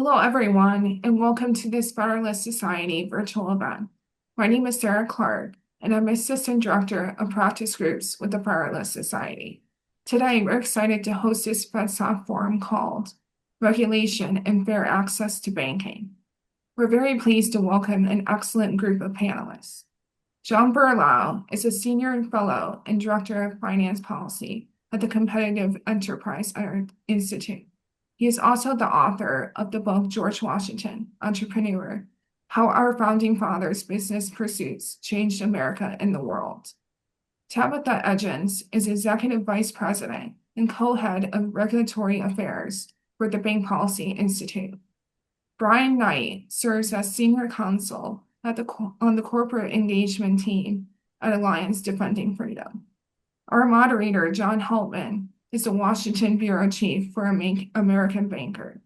Hello, everyone, and welcome to this Federalist Society virtual event. My name is Sarah Clark, and I'm Assistant Director of Practice Groups with the Federalist Society. Today, we're excited to host this FedSoc forum called Regulation and Fair Access to Banking. We're very pleased to welcome an excellent group of panelists. John Berlau is a Senior Fellow and Director of Finance Policy at the Competitive Enterprise Institute. He is also the author of the book George Washington, Entrepreneur: How Our Founding Fathers' Business Pursuits Changed America and the World. Tabitha Edgens is Executive Vice President and Co-Head of Regulatory Affairs for the Bank Policy Institute. Brian Knight serves as Senior Counsel on the Corporate Engagement Team at Alliance Defending Freedom. Our moderator, John Heltman, is the Washington Bureau Chief for American Banker.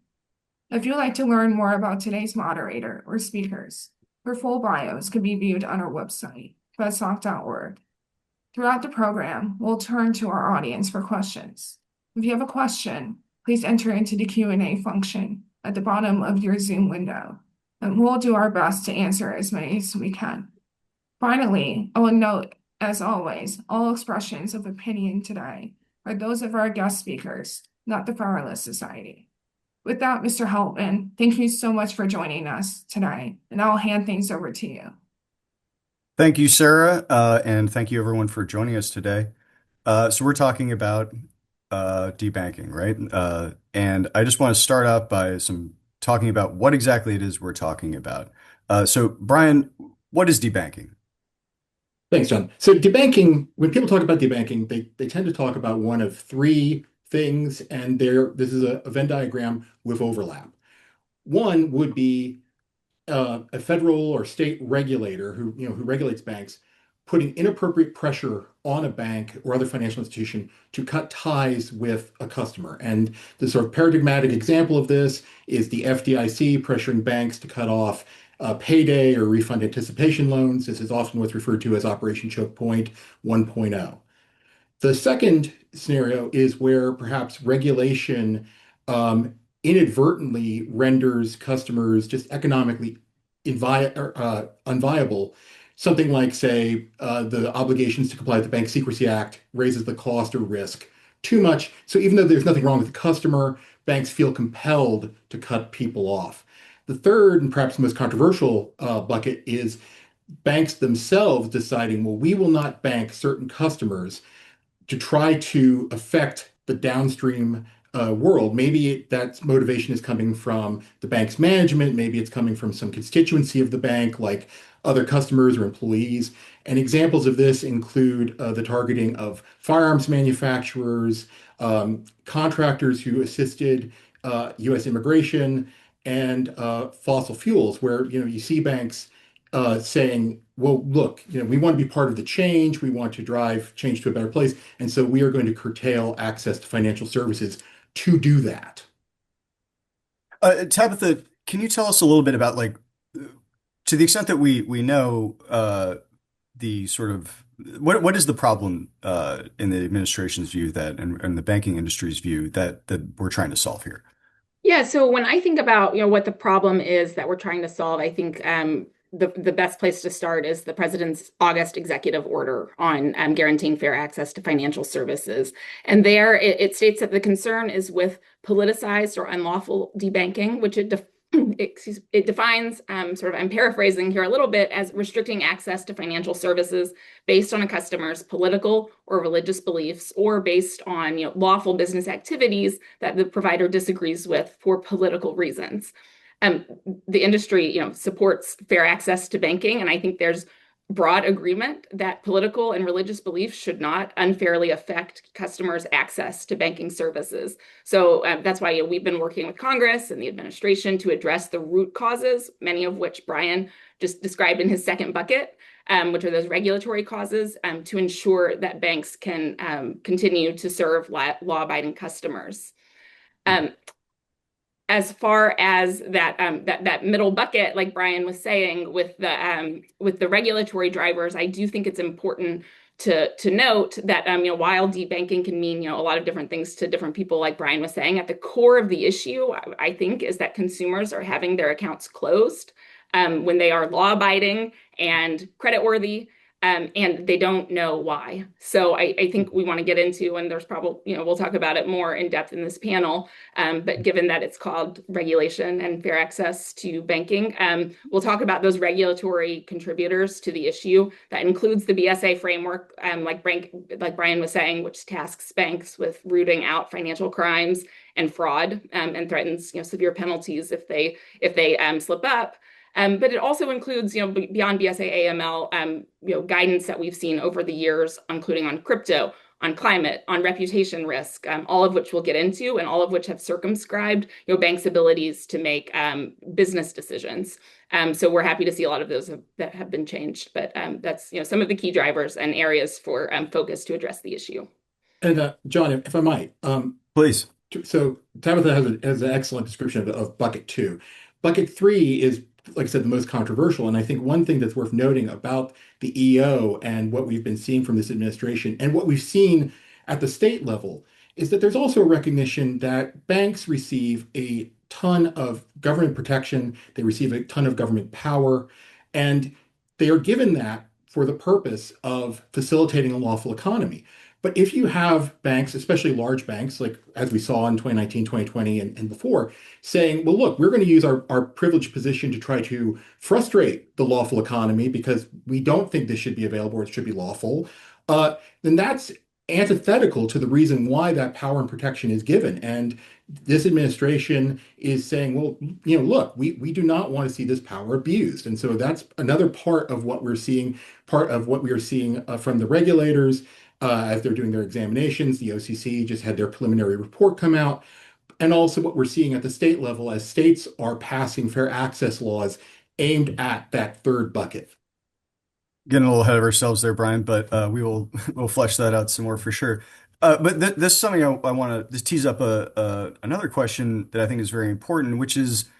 If you'd like to learn more about today's moderator or speakers, their full bios can be viewed on our website, fedsoc.org. Throughout the program, we'll turn to our audience for questions. If you have a question, please enter into the Q&A function at the bottom of your Zoom window, and we'll do our best to answer as many as we can. Finally, I will note, as always, all expressions of opinion today are those of our guest speakers, not the Federalist Society. With that, Mr. Heltman, thank you so much for joining us today, and I'll hand things over to you. Thank you, Sarah, and thank you everyone for joining us today. So we're talking about debanking, right? And I just want to start out by talking about what exactly it is we're talking about. So Brian, what is debanking? Thanks, John. So debanking, when people talk about debanking, they tend to talk about one of three things, and this is a Venn diagram with overlap. One would be a federal or state regulator who regulates banks, putting inappropriate pressure on a bank or other financial institution to cut ties with a customer. And the sort of paradigmatic example of this is the FDIC pressuring banks to cut off payday or refund anticipation loans. This is often what's referred to as Operation Choke Point 1.0. The second scenario is where perhaps regulation inadvertently renders customers just economically unviable. Something like, say, the obligations to comply with the Bank Secrecy Act raises the cost or risk too much. So even though there's nothing wrong with the customer, banks feel compelled to cut people off. The third and perhaps most controversial bucket is banks themselves deciding, well, we will not bank certain customers to try to affect the downstream world. Maybe that motivation is coming from the bank's management. Maybe it's coming from some constituency of the bank, like other customers or employees. And examples of this include the targeting of firearms manufacturers, contractors who assisted U.S. immigration, and fossil fuels, where you see banks saying, well, look, we want to be part of the change. We want to drive change to a better place. And so we are going to curtail access to financial services to do that. Tabitha, can you tell us a little bit about, like, to the extent that we know the sort of what is the problem in the administration's view and the banking industry's view that we're trying to solve here? Yeah, so when I think about what the problem is that we're trying to solve, I think the best place to start is the president's August executive order on guaranteeing fair access to financial services. And there it states that the concern is with politicized or unlawful debanking, which it defines, sort of, I'm paraphrasing here a little bit, as restricting access to financial services based on a customer's political or religious beliefs, or based on lawful business activities that the provider disagrees with for political reasons. The industry, supports fair access to banking, and I think there's broad agreement that political and religious beliefs should not unfairly affect customers' access to banking services. So that's why we've been working with Congress and the administration to address the root causes, many of which Brian just described in his second bucket, which are those regulatory causes, to ensure that banks can continue to serve law-abiding customers. As far as that middle bucket, like Brian was saying, with the regulatory drivers, I do think it's important to note that while debanking can mean a lot of different things to different people, like Brian was saying, at the core of the issue, I think, is that consumers are having their accounts closed when they are law-abiding and creditworthy, and they don't know why. So I think we want to get into, and there's probably, we'll talk about it more in depth in this panel, but given that it's called regulation and fair access to banking, we'll talk about those regulatory contributors to the issue. That includes the BSA framework, like Brian was saying, which tasks banks with rooting out financial crimes and fraud, and threatens severe penalties if they slip up. But it also includes, beyond BSA AML, guidance that we've seen over the years, including on crypto, on climate, on reputation risk, all of which we'll get into, and all of which have circumscribed, banks' abilities to make business decisions. So we're happy to see a lot of those that have been changed. But that's, some of the key drivers and areas for focus to address the issue. And John, if I might, Please. so Tabitha has an excellent description of bucket two. Bucket three is, like I said, the most controversial. And I think one thing that's worth noting about the EO and what we've been seeing from this administration and what we've seen at the state level is that there's also a recognition that banks receive a ton of government protection, they receive a ton of government power, and they are given that for the purpose of facilitating a lawful economy. But if you have banks, especially large banks, like as we saw in 2019, 2020, and before, saying, well, look, we're going to use our privileged position to try to frustrate the lawful economy because we don't think this should be available or it should be lawful, then that's antithetical to the reason why that power and protection is given. And this administration is saying, well, look, we do not want to see this power abused. And so that's another part of what we're seeing, from the regulators as they're doing their examinations. The OCC just had their preliminary report come out. And also what we're seeing at the state level as states are passing fair access laws aimed at that third bucket. Getting a little ahead of ourselves there, Brian, but we'll flesh that out some more for sure. But this is something I want to just tease up another question that I think is very important, which is,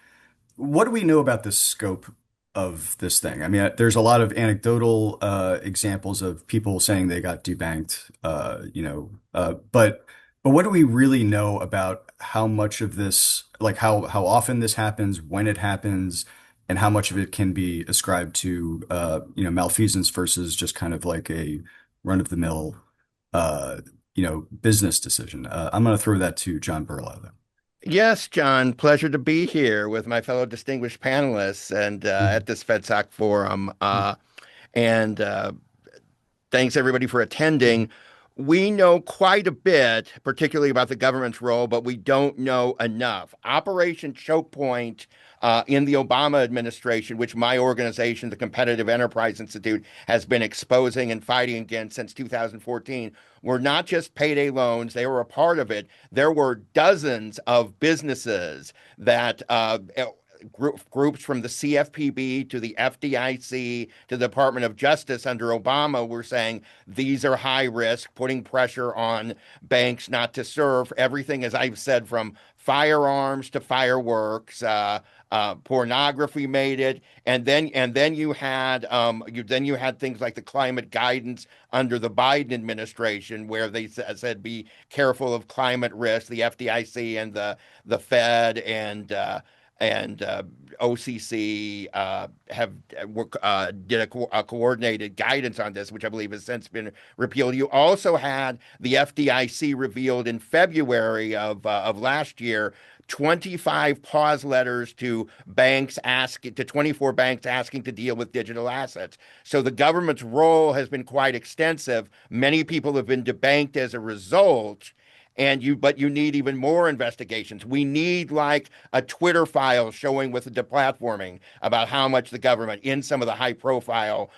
what do we know about the scope of this thing? I mean, there's a lot of anecdotal examples of people saying they got debanked, but what do we really know about how much of this, like how often this happens, when it happens, and how much of it can be ascribed to malfeasance versus just kind of like a run-of-the-mill business decision? I'm going to throw that to John Burlow, though. Yes, John, pleasure to be here with my fellow distinguished panelists and at this FedSoc forum. And thanks everybody for attending. We know quite a bit, particularly about the government's role, but we don't know enough. Operation Choke Point in the Obama administration, which my organization, the Competitive Enterprise Institute, has been exposing and fighting against since 2014, were not just payday loans. They were a part of it. There were dozens of businesses that groups from the CFPB to the FDIC to the Department of Justice under Obama were saying these are high risk, putting pressure on banks not to serve everything, as I've said, from firearms to fireworks. Pornography made it, and then you had things like the climate guidance under the Biden administration, where they said be careful of climate risk. The FDIC and the Fed and OCC did a coordinated guidance on this, which I believe has since been repealed. You also had the FDIC revealed in February of last year 25 pause letters to 24 banks asking to deal with digital assets. So the government's role has been quite extensive. Many people have been debanked as a result. But you need even more investigations. We need like a Twitter file showing with the deplatforming about how much the government, in some of the high profile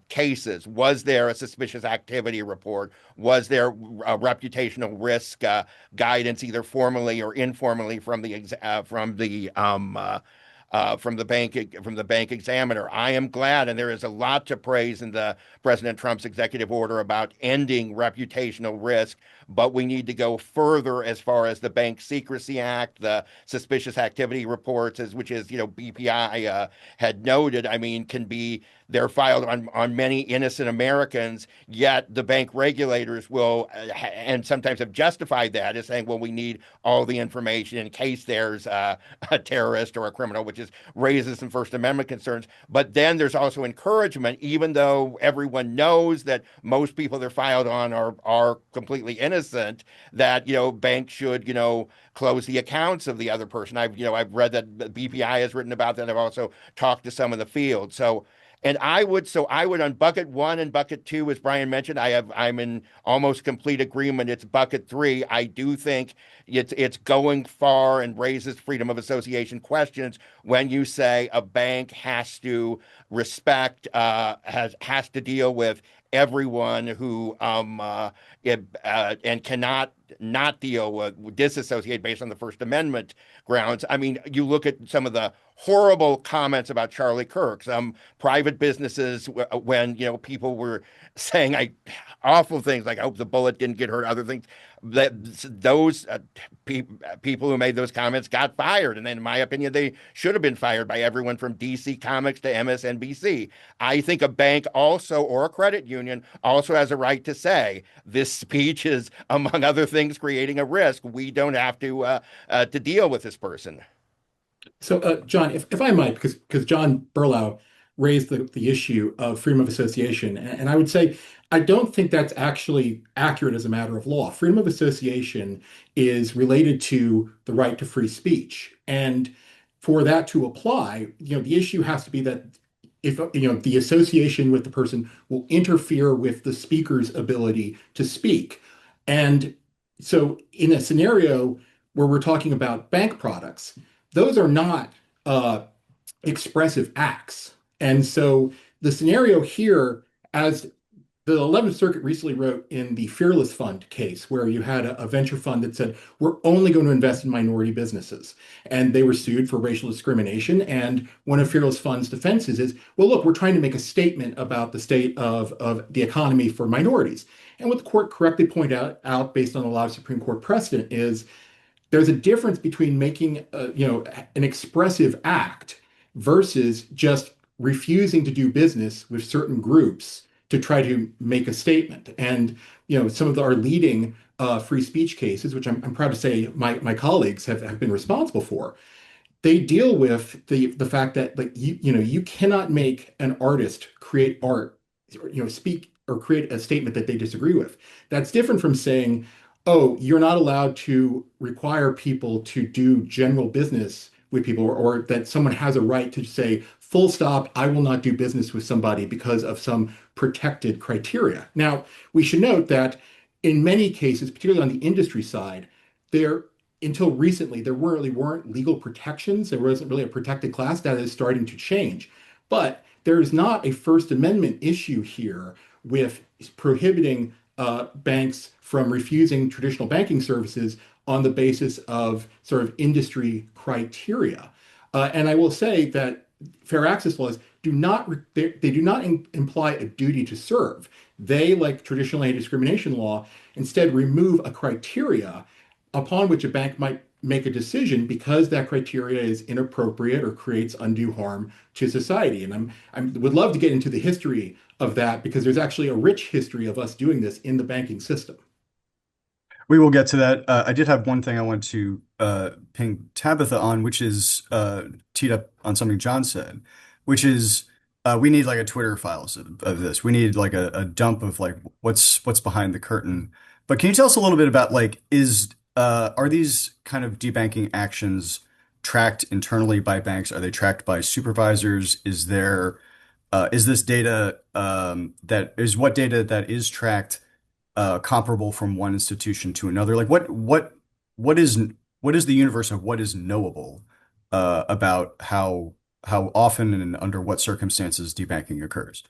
cases, was there a suspicious activity report? Was there a reputational risk guidance, either formally or informally, from the from the bank examiner. I am glad, and there is a lot to praise in the President Trump's executive order about ending reputational risk, but we need to go further as far as the Bank Secrecy Act, the suspicious activity reports, which is, BPI had noted. I mean, they're filed on many innocent Americans, yet the bank regulators will, and sometimes have justified that as saying, well, we need all the information in case there's a terrorist or a criminal, which raises some First Amendment concerns. But then there's also encouragement, even though everyone knows that most people they're filed on are completely innocent, that banks should close the accounts of the other person. I've read that BPI has written about that. I've also talked to some in the field. So I would on bucket one and bucket two, as Brian mentioned, I'm in almost complete agreement. It's bucket three. I do think it's going far and raises freedom of association questions when you say a bank has to respect, has to deal with everyone who and cannot not deal with disassociate based on the First Amendment grounds. I mean, you look at some of the horrible comments about Charlie Kirk, some private businesses when people were saying awful things like, "I hope the bullet didn't get hurt," other things. That those people who made those comments got fired, and then, in my opinion, they should have been fired by everyone from DC Comics to MSNBC. I think a bank also, or a credit union, also has a right to say this speech is, among other things, creating a risk. We don't have to deal with this person. So, John, if I might, because John Berlau raised the issue of freedom of association, and I would say I don't think that's actually accurate as a matter of law. Freedom of association is related to the right to free speech, and for that to apply, the issue has to be that if the association with the person will interfere with the speaker's ability to speak, and so in a scenario where we're talking about bank products, those are not expressive acts. And so the scenario here, as the 11th Circuit recently wrote in the Fearless Fund case, where you had a venture fund that said, we're only going to invest in minority businesses. And they were sued for racial discrimination. And one of Fearless Fund's defenses is, well, look, we're trying to make a statement about the state of the economy for minorities. And what the court correctly pointed out based on a lot of Supreme Court precedent is there's a difference between making an expressive act versus just refusing to do business with certain groups to try to make a statement. And some of our leading free speech cases, which I'm proud to say my colleagues have been responsible for, they deal with the fact that, like, you cannot make an artist create art, speak or create a statement that they disagree with. That's different from saying, oh, you're not allowed to require people to do general business with people, or that someone has a right to say, full stop, I will not do business with somebody because of some protected criteria. Now, we should note that in many cases, particularly on the industry side, until recently, there really weren't legal protections. There wasn't really a protected class. That is starting to change. But there is not a First Amendment issue here with prohibiting banks from refusing traditional banking services on the basis of sort of industry criteria. And I will say that fair access laws do not imply a duty to serve. They, like traditional anti-discrimination law, instead remove a criteria upon which a bank might make a decision because that criteria is inappropriate or creates undue harm to society. And I would love to get into the history of that, because there's actually a rich history of us doing this in the banking system. We will get to that. I did have one thing I want to ping Tabitha on, which is teed up on something John said, which is we need like a Twitter files of this. We need like a dump of like what's behind the curtain. But can you tell us a little bit about like are these kind of debanking actions tracked internally by banks? Are they tracked by supervisors? Is this data what data that is tracked comparable from one institution to another? Like what is the universe of what is knowable about how often and under what circumstances debanking occurs?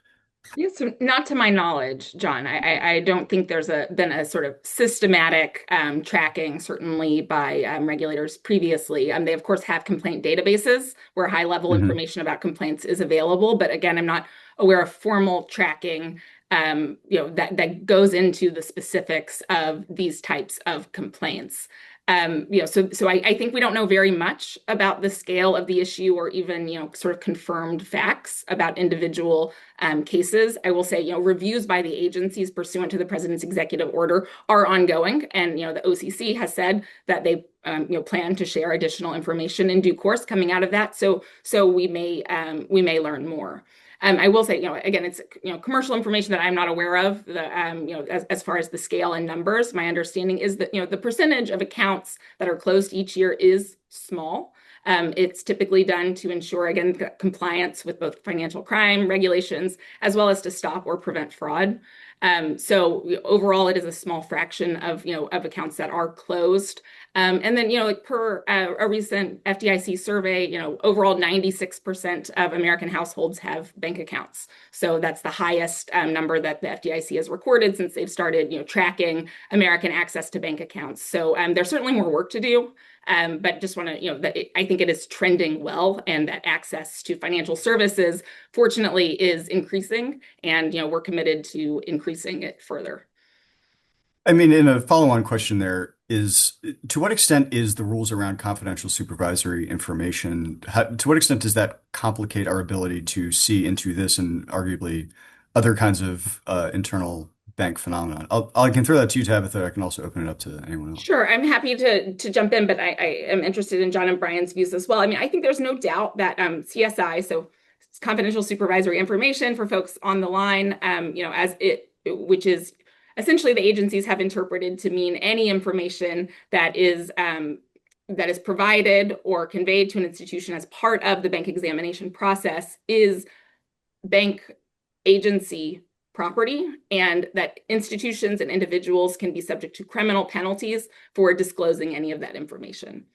Yes, so not to my knowledge, John. I don't think there's been a sort of systematic tracking, certainly by regulators previously. They of course have complaint databases where high level Hmm. information about complaints is available, but again, I'm not aware of formal tracking, that goes into the specifics of these types of complaints. So I think we don't know very much about the scale of the issue or even, sort of confirmed facts about individual cases. I will say, reviews by the agencies pursuant to the president's executive order are ongoing, and the OCC has said that they plan to share additional information in due course coming out of that. So we may learn more. I will say, again, it's commercial information that I'm not aware of. As far as the scale and numbers, my understanding is that the percentage of accounts that are closed each year is small. It's typically done to ensure, again, compliance with both financial crime regulations as well as to stop or prevent fraud. So overall, it is a small fraction of accounts that are closed. And then, like per a recent FDIC survey, overall 96% of American households have bank accounts. So that's the highest number that the FDIC has recorded since they've started, tracking American access to bank accounts. So there's certainly more work to do. But just want to, I think it is trending well, and that access to financial services, fortunately, is increasing, and we're committed to increasing it further. I mean, in a follow-on question there is, to what extent is the rules around confidential supervisory information, to what extent does that complicate our ability to see into this and arguably other kinds of internal bank phenomenon? I can throw that to you, Tabitha. I can also open it up to anyone else. Sure, I'm happy to jump in, but I am interested in John and Brian's views as well. I mean, I think there's no doubt that CSI, so confidential supervisory information for folks on the line, which is essentially the agencies have interpreted to mean any information that is provided or conveyed to an institution as part of the bank examination process is bank agency property, and that institutions and individuals can be subject to criminal penalties for disclosing any of that information.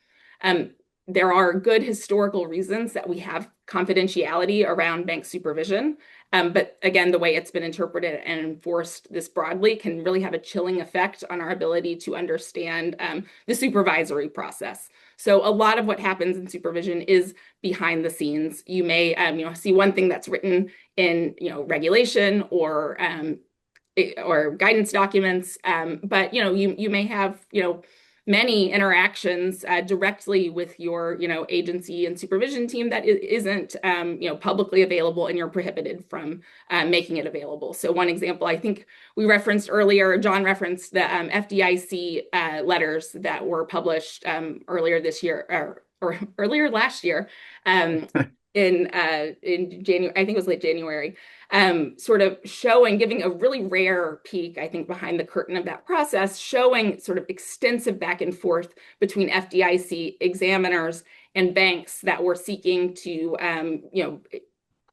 There are good historical reasons that we have confidentiality around bank supervision. But again, the way it's been interpreted and enforced this broadly can really have a chilling effect on our ability to understand the supervisory process. So a lot of what happens in supervision is behind the scenes. You may see one thing that's written in regulation or guidance documents, but you may have many interactions directly with your agency and supervision team that isn't publicly available, and you're prohibited from making it available. So one example, I think we referenced earlier, John referenced the FDIC letters that were published earlier this year, or earlier last year, in January. I think it was late January. Sort of showing, giving a really rare peek, I think, behind the curtain of that process, showing sort of extensive back and forth between FDIC examiners and banks that were seeking to,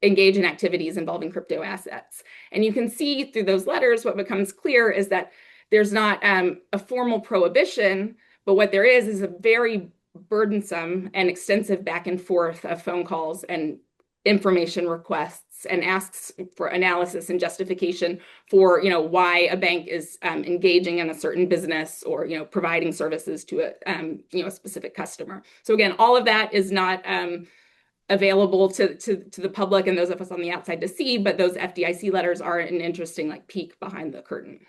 engage in activities involving crypto assets. And you can see through those letters, what becomes clear is that there's not a formal prohibition, but what there is a very burdensome and extensive back and forth of phone calls and information requests and asks for analysis and justification for why a bank is engaging in a certain business or providing services to a specific customer. So again, all of that is not available to the public and those of us on the outside to see, but those FDIC letters are an interesting peek behind the curtain.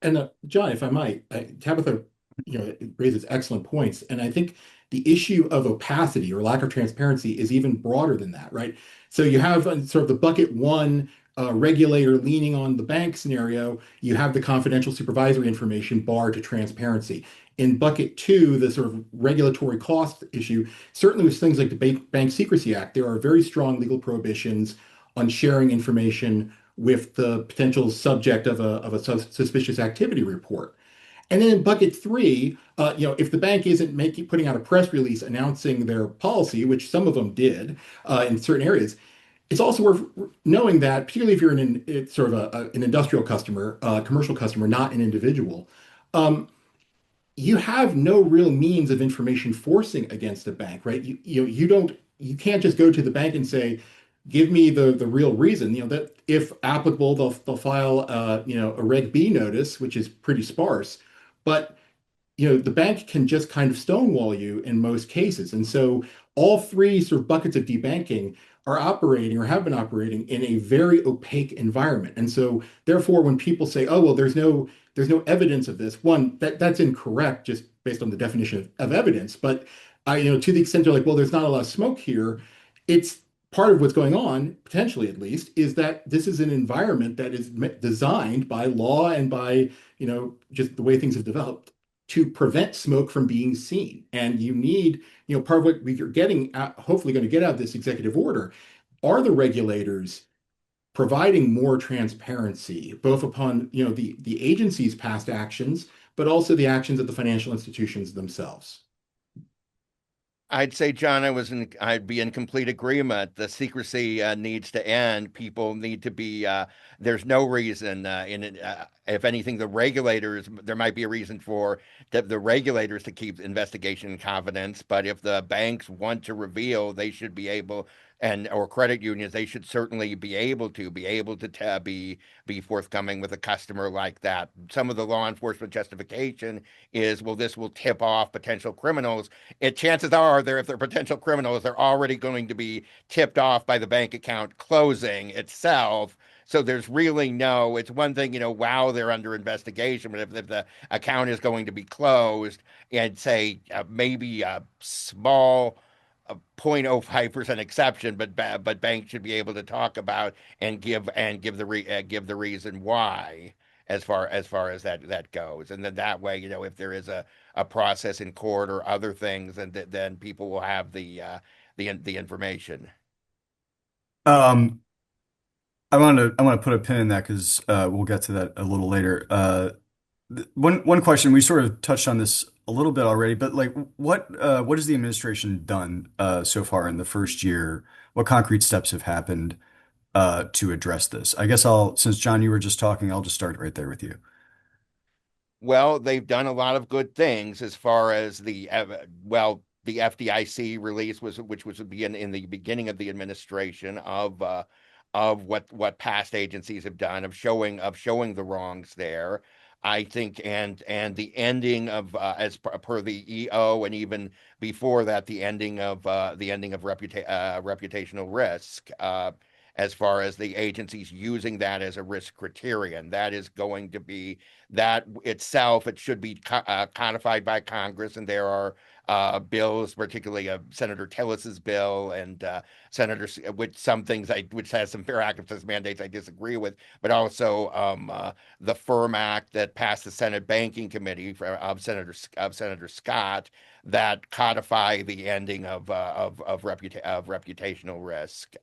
And John, if I might, Tabitha, it raises excellent points, and I think the issue of opacity or lack of transparency is even broader than that, right? So you have sort of the bucket one regulator leaning on the bank scenario. You have the confidential supervisory information bar to transparency. In bucket two, the sort of regulatory cost issue, certainly with things like the Bank Secrecy Act, there are very strong legal prohibitions on sharing information with the potential subject of a suspicious activity report. And then in bucket three, if the bank isn't putting out a press release announcing their policy, which some of them did in certain areas, it's also worth knowing that, particularly if you're it's sort of an industrial customer, commercial customer, not an individual, you have no real means of information forcing against a bank, right? You can't just go to the bank and say, give me the real reason, that if applicable, they'll file a Reg B notice, which is pretty sparse. But the bank can just kind of stonewall you in most cases. And so all three sort of buckets of debanking are operating or have been operating in a very opaque environment. And so therefore, when people say, oh, well, there's no evidence of this, one, that's incorrect just based on the definition of evidence. But to the extent they're like, well, there's not a lot of smoke here, it's part of what's going on, potentially at least, is that this is an environment that is designed by law and by, just the way things have developed to prevent smoke from being seen. And you need, part of what we're getting, hopefully going to get out of this executive order are the regulators providing more transparency, both upon, the agency's past actions, but also the actions of the financial institutions themselves. I'd say, John, I'd be in complete agreement. The secrecy needs to end. People need to be. There's no reason if anything, the regulators. There might be a reason for the regulators to keep investigation in confidence. But if the banks want to reveal, they should be able, and or credit unions, they should certainly be forthcoming with a customer like that. Some of the law enforcement justification is, well, this will tip off potential criminals. Chances are if they're potential criminals, they're already going to be tipped off by the bank account closing itself. So there's really it's one thing, while they're under investigation, but if the account is going to be closed and say maybe a small 0.05% exception, but banks should be able to talk about and give the reason why as far as that goes, and then that way, if there is a process in court or other things, and then people will have the information. Um, I want to put a pin in that because we'll get to that a little later. One question, we sort of touched on this a little bit already, but like what has the administration done so far in the first year? What concrete steps have happened to address this? I guess since John, you were just talking, I'll just start right there with you. Well, they've done a lot of good things as far as the FDIC release which was in the beginning of the administration of what past agencies have done of showing the wrongs there. I think, and the ending of as per the EO, and even before that, the ending of reputational risk. As far as the agencies using that as a risk criterion, that is going to be that itself. It should be codified by Congress, and there are bills, particularly Senator Tillis's bill and which some things which has some fair access mandates I disagree with, but also the Firm Act that passed the Senate Banking Committee of Senator Scott, that codify the ending of reputational risk.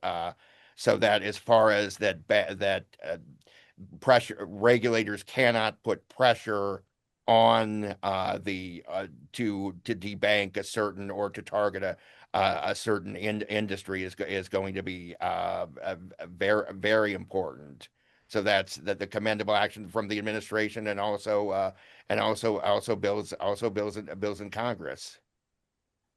So that as far as pressure, regulators cannot put pressure on the to debank a certain or to target a certain industry is going to be very very important. So that's the commendable action from the administration, and also bills in Congress.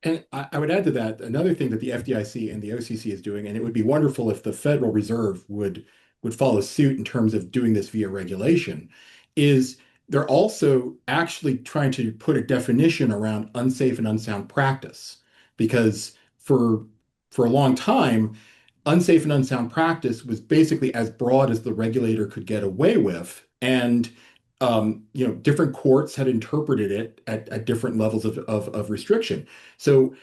And I would add to that another thing that the FDIC and the OCC is doing, and it would be wonderful if the Federal Reserve would follow suit in terms of doing this via regulation, is they're also actually trying to put a definition around unsafe and unsound practice. Because for a long time, unsafe and unsound practice was basically as broad as the regulator could get away with. And different courts had interpreted it at different levels of restriction. So,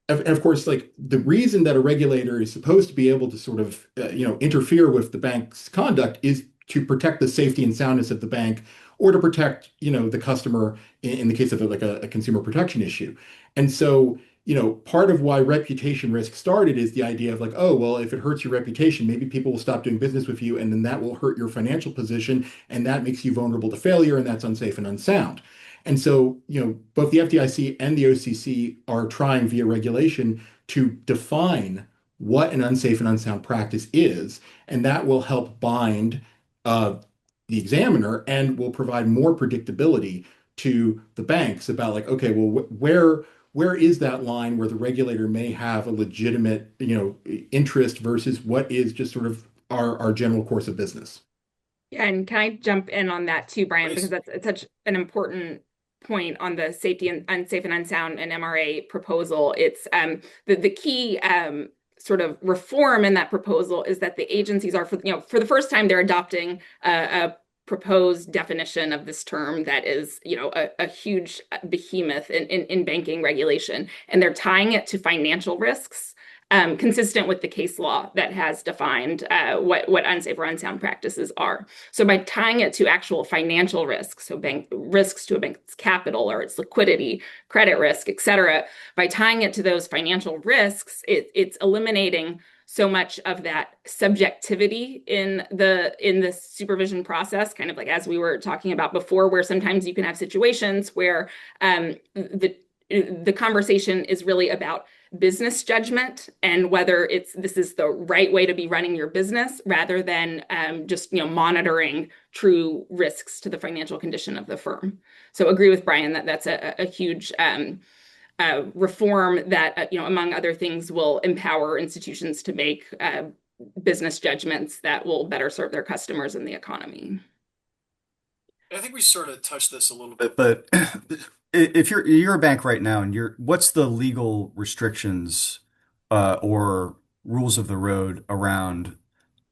and of course, like the reason that a regulator is supposed to be able to sort of, interfere with the bank's conduct is to protect the safety and soundness of the bank, or to protect, the customer in the case of like a consumer protection issue. And so, part of why reputation risk started is the idea of like, oh, well, if it hurts your reputation, maybe people will stop doing business with you, and then that will hurt your financial position, and that makes you vulnerable to failure, and that's unsafe and unsound. And so, both the FDIC and the OCC are trying via regulation to define what an unsafe and unsound practice is, and that will help bind the examiner and will provide more predictability to the banks about like, okay, well, where is that line where the regulator may have a legitimate, interest versus what is just sort of our general course of business? Yeah, and can I jump in on that too, Brian? Because Please. that's it's such an important point on the safety and unsafe and unsound and MRA proposal. It's the key sort of reform in that proposal is that the agencies are for the first time they're adopting a proposed definition of this term that is a huge behemoth in banking regulation, and they're tying it to financial risks, consistent with the case law that has defined what unsafe or unsound practices are. So by tying it to actual financial risks, so bank risks to a bank's capital or its liquidity, credit risk, et cetera, by tying it to those financial risks, it's eliminating so much of that subjectivity in the supervision process, kind of like as we were talking about before, where sometimes you can have situations where the conversation is really about business judgment and whether this is the right way to be running your business rather than just monitoring true risks to the financial condition of the firm. So agree with Brian that that's a huge reform that among other things will empower institutions to make business judgments that will better serve their customers and the economy. I think we sort of touched this a little bit, but if you're a bank right now and what's the legal restrictions or rules of the road around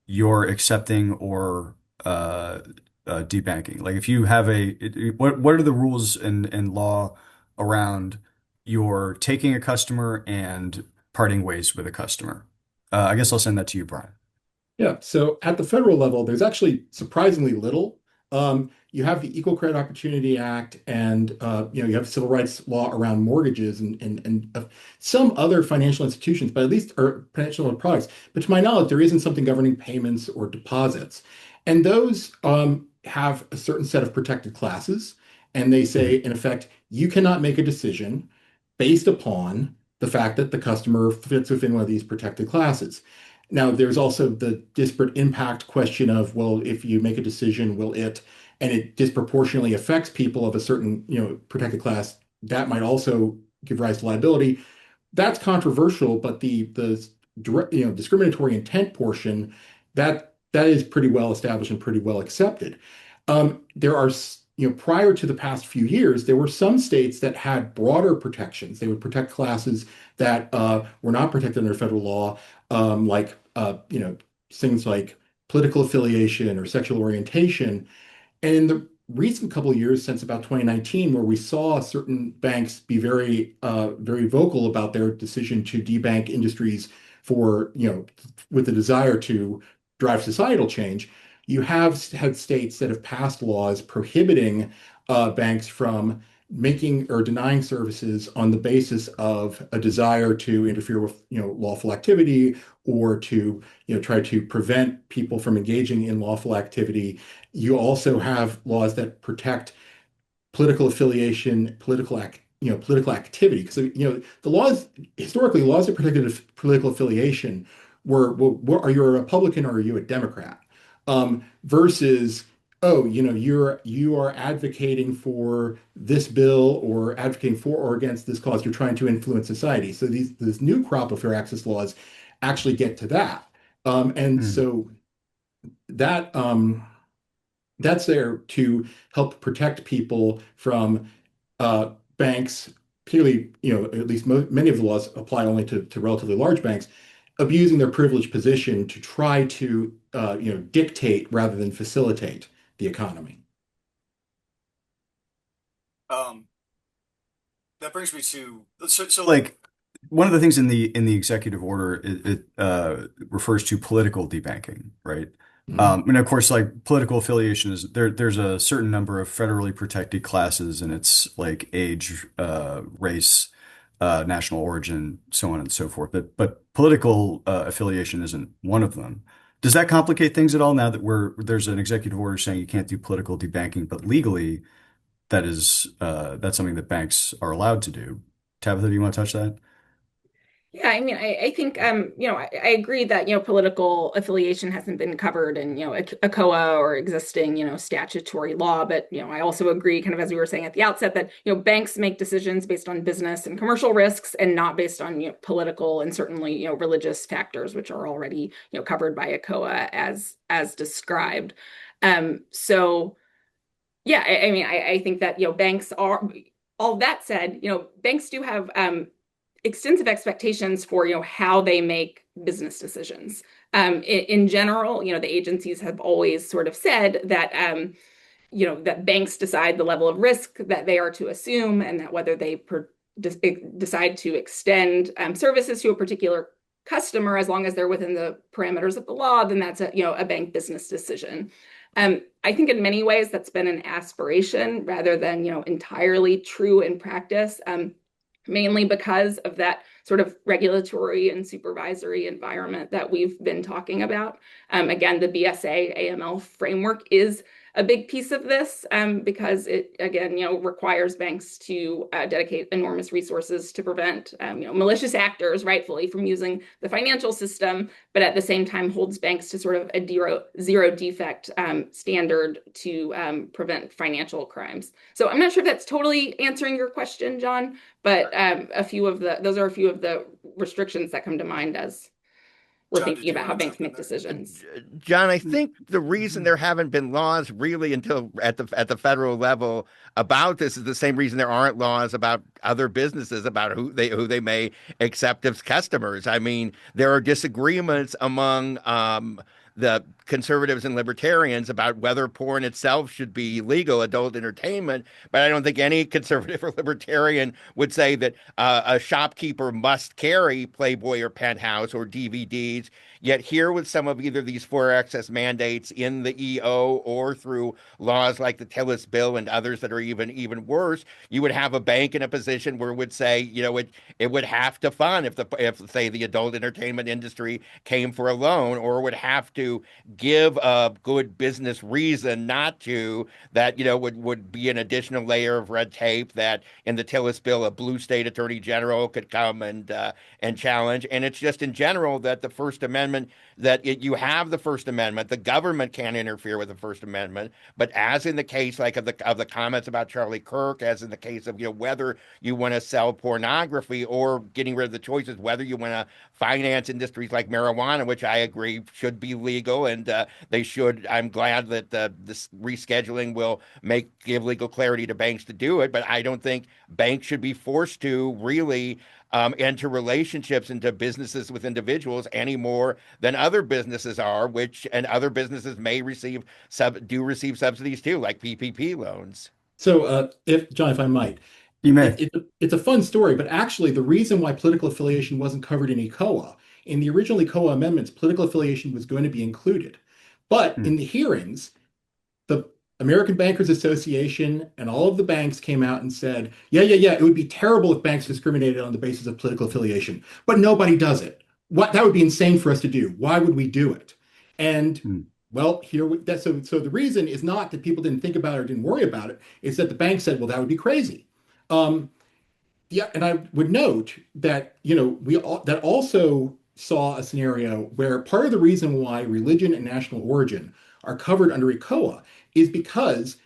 your accepting or debanking? Like if you have what are the rules and law around your taking a customer and parting ways with a customer? I guess I'll send that to you, Brian. Yeah, so at the federal level, there's actually surprisingly little. You have the Equal Credit Opportunity Act, and you have civil rights law around mortgages and some other financial institutions, but at least or financial products. But to my knowledge, there isn't something governing payments or deposits, and those have a certain set of protected classes, and they say, in effect, you cannot make a decision based upon the fact that the customer fits within one of these protected classes. Now, there's also the disparate impact question of, well, if you make a decision, and it disproportionately affects people of a certain, protected class, that might also give rise to liability. That's controversial, but the direct, discriminatory intent portion, that is pretty well established and pretty well accepted. There are, prior to the past few years, there were some states that had broader protections. They would protect classes that were not protected under federal law, like things like political affiliation or sexual orientation. And in the recent couple of years, since about 2019, where we saw certain banks be very vocal about their decision to debank industries for, with the desire to drive societal change, you have had states that have passed laws prohibiting banks from making or denying services on the basis of a desire to interfere with lawful activity or to try to prevent people from engaging in lawful activity. You also have laws that protect political affiliation, political activity. Because the laws historically, laws that protected political affiliation were, well, are you a Republican or are you a Democrat? Versus, oh, you are advocating for this bill or advocating for or against this cause. You're trying to influence society. So this new crop of fair access laws actually get to that. And Hmm. so that that's there to help protect people from banks. Clearly, at least many of the laws apply only to relatively large banks, abusing their privileged position to try to dictate rather than facilitate the economy. Um, that brings me to so like one of the things in the executive order it refers to political debanking, right? Mhm. And of course, like political affiliation is there's a certain number of federally protected classes, and it's like age, race, national origin, so on and so forth. But political affiliation isn't one of them. Does that complicate things at all now that there's an executive order saying you can't do political debanking, but legally that's something that banks are allowed to do? Tabitha, do you want to touch that? Yeah, I mean, I think, I agree that, political affiliation hasn't been covered in, a COA or existing, statutory law. But, I also agree, kind of as we were saying at the outset, that, banks make decisions based on business and commercial risks and not based on, political and certainly, religious factors, which are already, covered by a COA as described. So, yeah, I mean, I think that, banks are, all that said, banks do have, extensive expectations for how they make business decisions. In general, the agencies have always sort of said that that banks decide the level of risk that they are to assume, and that whether they decide to extend services to a particular customer, as long as they're within the parameters of the law, then that's a bank business decision. I think in many ways that's been an aspiration rather than entirely true in practice. Mainly because of that sort of regulatory and supervisory environment that we've been talking about. Again, the BSA AML framework is a big piece of this because it, again, requires banks to dedicate enormous resources to prevent, malicious actors, rightfully, from using the financial system, but at the same time holds banks to sort of a zero defect standard to prevent financial crimes. So I'm not sure if that's totally answering your question, John, but those are a few of the restrictions that come to mind as we're John, thinking did you about how want to banks jump in make there? decisions. John, I think the reason there haven't been laws really until at the federal level about this is the same reason there aren't laws about other businesses about who they may accept as customers. I mean, there are disagreements among the conservatives and libertarians about whether porn itself should be legal adult entertainment, but I don't think any conservative or libertarian would say that a shopkeeper must carry Playboy or Penthouse or DVDs. Yet here with some of either these for access mandates in the EO or through laws like the Tillis bill and others that are even worse, you would have a bank in a position where it would say, it would have to fund if say the adult entertainment industry came for a loan, or would have to give a good business reason not to, that would be an additional layer of red tape that in the Tillis bill a blue state attorney general could come and challenge. And it's just in general that the First Amendment, you have the First Amendment, the government can't interfere with the First Amendment. But as in the case like of the comments about Charlie Kirk, as in the case of whether you want to sell pornography, or getting rid of the choices whether you want to finance industries like marijuana, which I agree should be legal, and they should. I'm glad that this rescheduling will give legal clarity to banks to do it, but I don't think banks should be forced to really enter relationships into businesses with individuals any more than other businesses are, and other businesses may receive subsidies too, like PPP loans. So, if John, if I might, You may. it's a fun story, but actually, the reason why political affiliation wasn't covered in ECOA, in the original ECOA amendments, political affiliation was going to be included. But Hmm. in the hearings, the American Bankers Association and all of the banks came out and said, yeah, it would be terrible if banks discriminated on the basis of political affiliation, but nobody does it. That would be insane for us to do. Why would we do it? And Hmm. well, so the reason is not that people didn't think about it or didn't worry about it. It's that the bank said, well, that would be crazy. Um, yeah, and I would note that that also saw a scenario where part of the reason why religion and national origin are covered under ECOA is because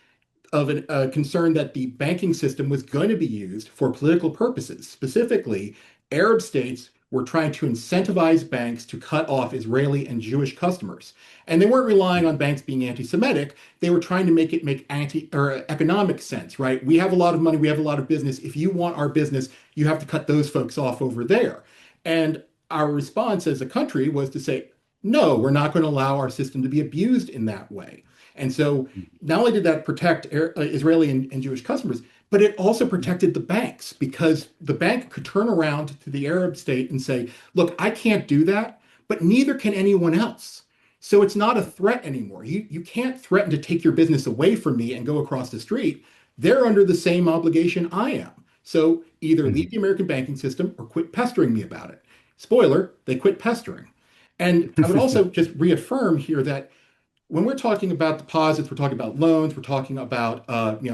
of a concern that the banking system was going to be used for political purposes. Specifically, Arab states were trying to incentivize banks to cut off Israeli and Jewish customers. And they weren't relying on banks being anti-Semitic. They were trying to make it make anti or economic sense, right? We have a lot of money, we have a lot of business. If you want our business, you have to cut those folks off over there. And our response as a country was to say, no, we're not going to allow our system to be abused in that way. And so not only did that protect Israeli and Jewish customers, but it also protected the banks, because the bank could turn around to the Arab state and say, look, I can't do that, but neither can anyone else. So it's not a threat anymore. You can't threaten to take your business away from me and go across the street. They're under the same obligation I am. So either leave the American banking system or quit pestering me about it. Spoiler, they quit pestering. And I would also just reaffirm here that when we're talking about deposits, we're talking about loans, we're talking about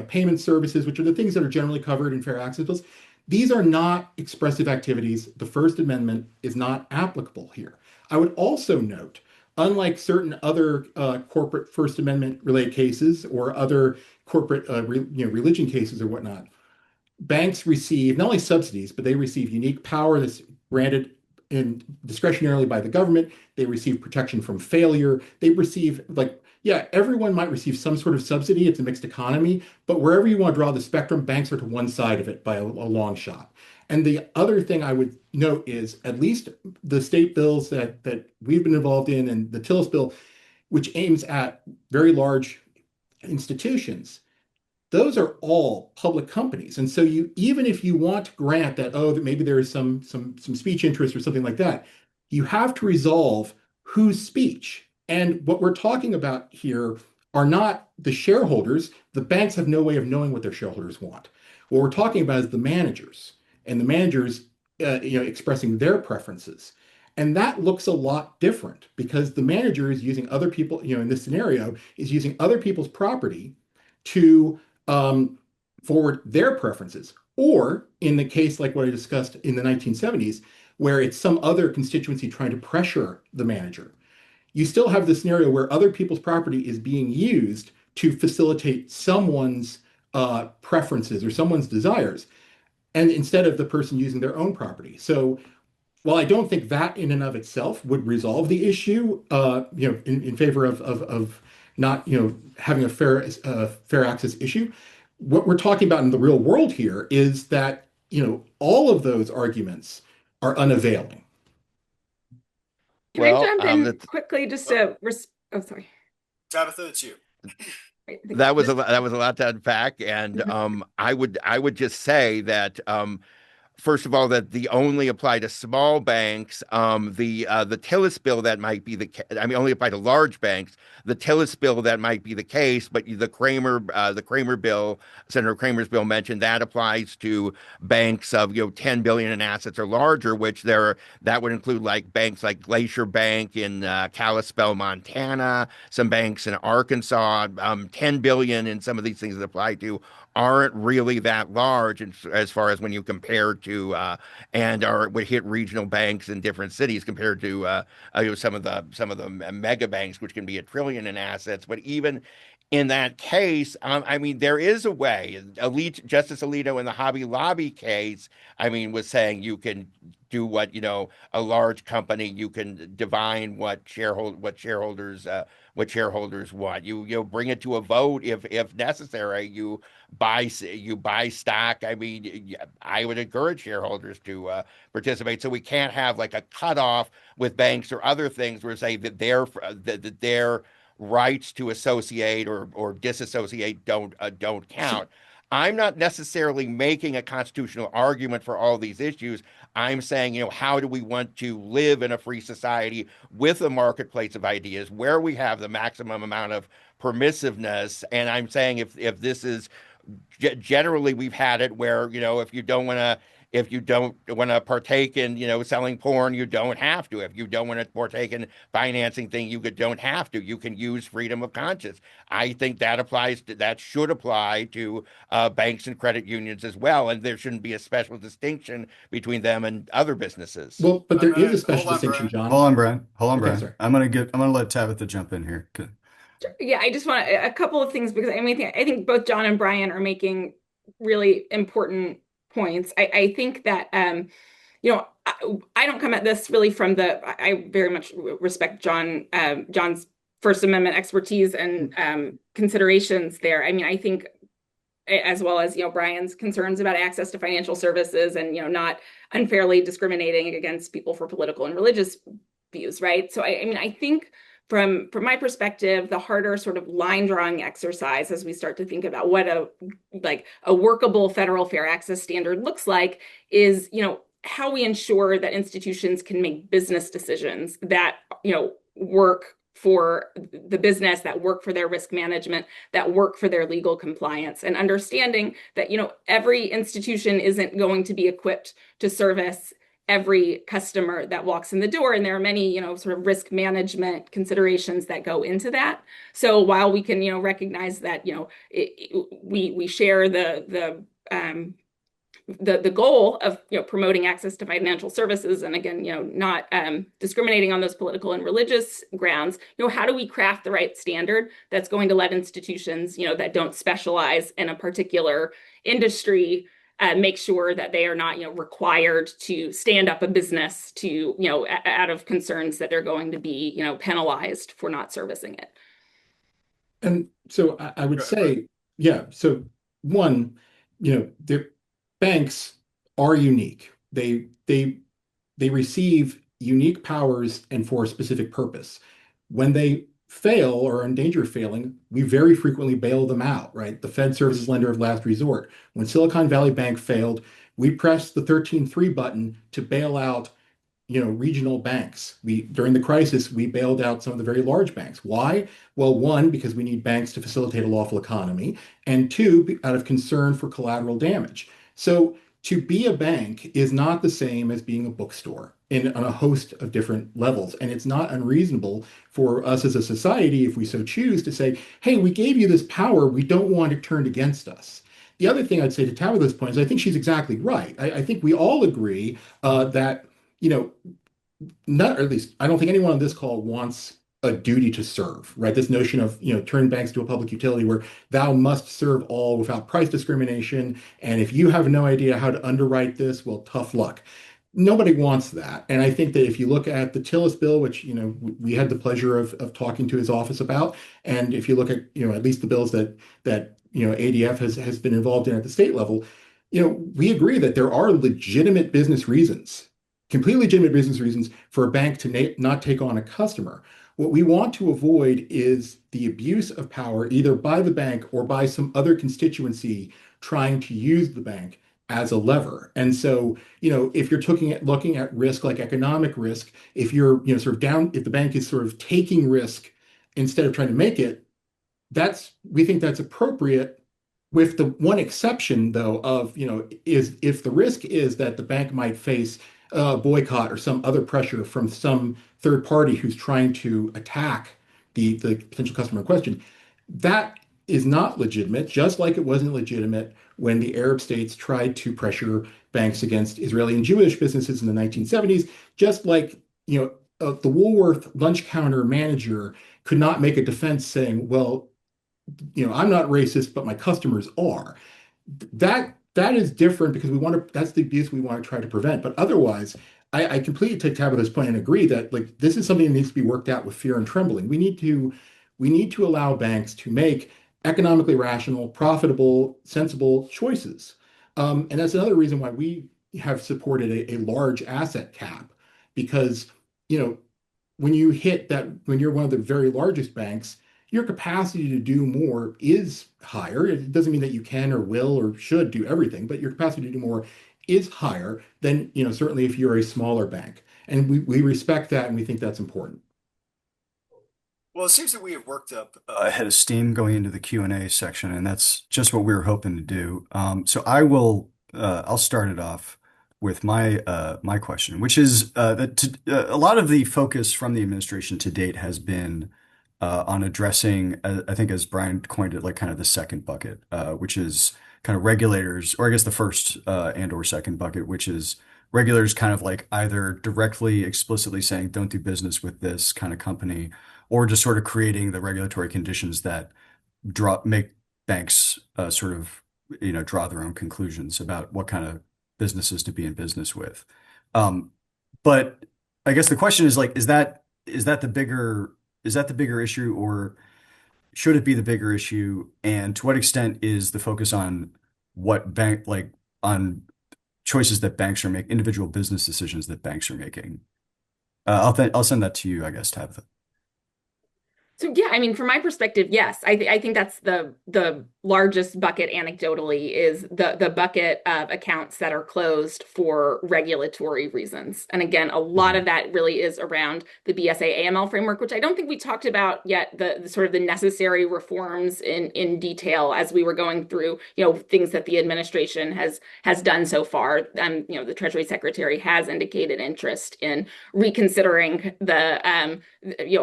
payment services, which are the things that are generally covered in fair access bills. These are not expressive activities. The First Amendment is not applicable here. I would also note, unlike certain other corporate First Amendment related cases or other corporate religion cases or whatnot, banks receive not only subsidies, but they receive unique power that's granted in discretionarily by the government. They receive protection from failure. They receive, like, yeah, everyone might receive some sort of subsidy. It's a mixed economy, but wherever you want to draw the spectrum, banks are to one side of it by a long shot. And the other thing I would note is at least the state bills that we've been involved in and the Tillis bill, which aims at very large institutions, those are all public companies. And so you, even if you want to grant that, oh, that maybe there is some speech interest or something like that, you have to resolve whose speech. And what we're talking about here are not the shareholders. The banks have no way of knowing what their shareholders want. What we're talking about is the managers, and the managers expressing their preferences. And that looks a lot different because the manager is using other people, in this scenario, is using other people's property to forward their preferences. Or in the case like what I discussed in the 1970s, where it's some other constituency trying to pressure the manager, you still have the scenario where other people's property is being used to facilitate someone's preferences or someone's desires, and instead of the person using their own property. So while I don't think that in and of itself would resolve the issue, in favor of not, having a fair access issue, what we're talking about in the real world here is that, all of those arguments are unavailing. Can I Well, jump in quickly just to, oh, sorry. Tabitha, it's you. That was a lot to unpack, and I would just say that first of all, that the only apply to small banks. The Tillis bill that might be only apply to large banks. The Tillis bill that might be the case, but the Kramer bill, Senator Kramer's bill mentioned that applies to banks of 10 billion in assets or larger, which that would include like banks like Glacier Bank in Kalispell, Montana, some banks in Arkansas. 10 billion in some of these things that apply to aren't really that large as far as when you compare to would hit regional banks in different cities compared to some of the mega banks, which can be $1 trillion in assets. But even in that case, there is a way. Justice Alito in the Hobby Lobby case, was saying you can do what a large company, you can divine what shareholders want. You bring it to a vote if necessary. You buy stock. I would encourage shareholders to participate. So we can't have like a cutoff with banks or other things where say that their rights to associate or disassociate don't count. I'm not necessarily making a constitutional argument for all these issues. I'm saying, how do we want to live in a free society with a marketplace of ideas where we have the maximum amount of permissiveness? And I'm saying if this is generally we've had it where, if you don't want to partake in, selling porn, you don't have to. If you don't want to partake in financing thing, you don't have to. You can use freedom of conscience. I think that should apply to banks and credit unions as well. And there shouldn't be a special distinction between them and other businesses. Well, but there is a special distinction, John. Hold on, Brian. Okay, sorry. I'm gonna let Tabitha jump in here. Good. Yeah, I just want a couple of things because I think both John and Brian are making really important points. I think that I don't come at this really from I very much respect John's First Amendment expertise and considerations there. I think as well as Brian's concerns about access to financial services and not unfairly discriminating against people for political and religious views, right? So I think from my perspective, the harder sort of line drawing exercise as we start to think about what a workable federal fair access standard looks like is, how we ensure that institutions can make business decisions that, work for the business, that work for their risk management, that work for their legal compliance, and understanding that, every institution isn't going to be equipped to service every customer that walks in the door. And there are many, sort of risk management considerations that go into that. So while we can, recognize that, we share the the goal of promoting access to financial services, and again, not discriminating on those political and religious grounds, how do we craft the right standard that's going to let institutions that don't specialize in a particular industry make sure that they are not required to stand up a business to out of concerns that they're going to be penalized for not servicing it. And so I would say, yeah, so one, the banks are unique. They receive unique powers and for a specific purpose. When they fail or are in danger of failing, we very frequently bail them out, right? The Fed serves as lender of last resort. When Silicon Valley Bank failed, we pressed the 13(3) button to bail out regional banks. During the crisis, we bailed out some of the very large banks. Why? Well, one, because we need banks to facilitate a lawful economy, and two, out of concern for collateral damage. So to be a bank is not the same as being a bookstore on a host of different levels. And it's not unreasonable for us as a society, if we so choose, to say, hey, we gave you this power, we don't want it turned against us. The other thing I'd say to Tabitha's point is I think she's exactly right. I think we all agree that not, or at least I don't think anyone on this call wants a duty to serve, right? This notion of, turn banks to a public utility where thou must serve all without price discrimination. And if you have no idea how to underwrite this, well, tough luck. Nobody wants that. And I think that if you look at the Tillis bill, which, we had the pleasure of talking to his office about, and if you look at, at least the bills that ADF has been involved in at the state level, we agree that there are legitimate business reasons, completely legitimate business reasons for a bank to not take on a customer. What we want to avoid is the abuse of power, either by the bank or by some other constituency trying to use the bank as a lever. And so, if you're looking at risk like economic risk, if you're, sort of down, if the bank is sort of taking risk instead of trying to make it, we think that's appropriate, with the one exception, though, of, is if the risk is that the bank might face a boycott or some other pressure from some third party who's trying to attack the potential customer in question. That is not legitimate, just like it wasn't legitimate when the Arab states tried to pressure banks against Israeli and Jewish businesses in the 1970s, just like, the Woolworth lunch counter manager could not make a defense saying, well, I'm not racist, but my customers are. That is different because that's the abuse we want to try to prevent. But otherwise, I completely take Tabitha's point and agree that this is something that needs to be worked out with fear and trembling. We need to allow banks to make economically rational, profitable, sensible choices. And that's another reason why we have supported a large asset cap, because, when you're one of the very largest banks, your capacity to do more is higher. It doesn't mean that you can or will or should do everything, but your capacity to do more is higher than, certainly if you're a smaller bank. And we respect that, and we think that's important. Well, it seems that we have worked up a head of steam going into the Q&A section, and that's just what we were hoping to do. So I'll start it off with my question, which is that a lot of the focus from the administration to date has been on addressing, I think, as Brian coined it, like kind of the second bucket, which is kind of regulators, or I guess the first and or second bucket, which is regulators kind of like either directly, explicitly saying, don't do business with this kind of company, or just sort of creating the regulatory conditions that make banks sort of, draw their own conclusions about what kind of businesses to be in business with. But I guess the question is like, is that the bigger issue, or should it be the bigger issue? And to what extent is the focus on on choices that banks are making, individual business decisions that banks are making? I'll send that to you, I guess, Tabitha. So yeah, I mean, from my perspective, yes, I think that's the largest bucket anecdotally is the bucket of accounts that are closed for regulatory reasons. And again, a lot of that really is around the BSA AML framework, which I don't think we talked about yet, the sort of the necessary reforms in detail as we were going through, things that the administration has done so far. The Treasury Secretary has indicated interest in reconsidering the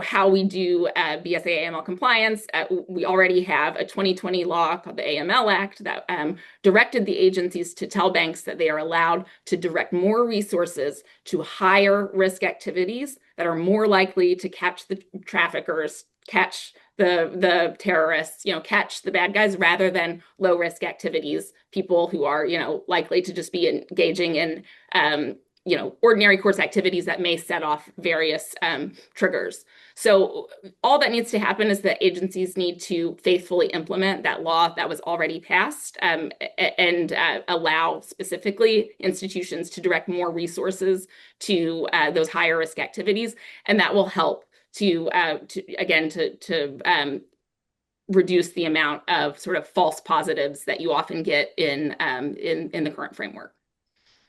how we do BSA AML compliance. We already have a 2020 law called the AML Act that directed the agencies to tell banks that they are allowed to direct more resources to higher risk activities that are more likely to catch the traffickers, catch the terrorists, catch the bad guys, rather than low risk activities, people who are, likely to just be engaging in, ordinary course activities that may set off various triggers. So all that needs to happen is that agencies need to faithfully implement that law that was already passed, and allow specifically institutions to direct more resources to those higher risk activities, and that will help to reduce the amount of sort of false positives that you often get in the current framework.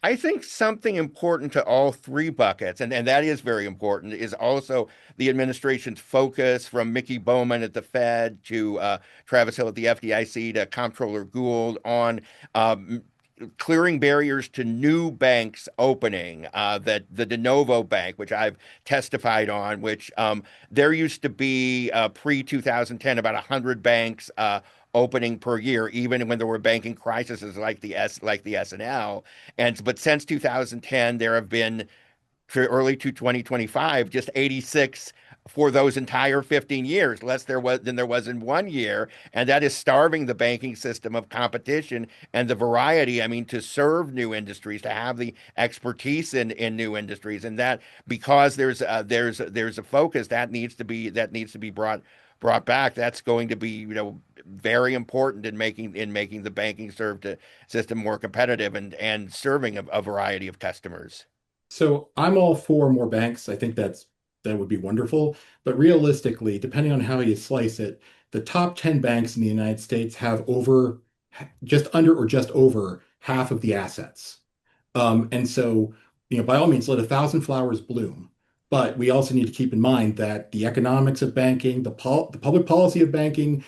I think something important to all three buckets, and that is very important, is also the administration's focus, from Mickey Bowman at the Fed to Travis Hill at the FDIC to Comptroller Gould, on clearing barriers to new banks opening, that the de novo bank, which I've testified on, which there used to be pre-2010 about 100 banks opening per year, even when there were banking crises like the S&L. But since 2010, there have been, for early to 2025, just 86 for those entire 15 years, less than there was in 1 year. And that is starving the banking system of competition and the variety. I mean, to serve new industries, to have the expertise in new industries. And that, because there's a focus that needs to be brought back. That's going to be, very important in making the banking system more competitive and serving a variety of customers. So I'm all for more banks. I think that would be wonderful. But realistically, depending on how you slice it, the top 10 banks in the United States have just under or just over half of the assets. And so, by all means, let 1,000 flowers bloom. But we also need to keep in mind that the economics of banking, the public policy of banking,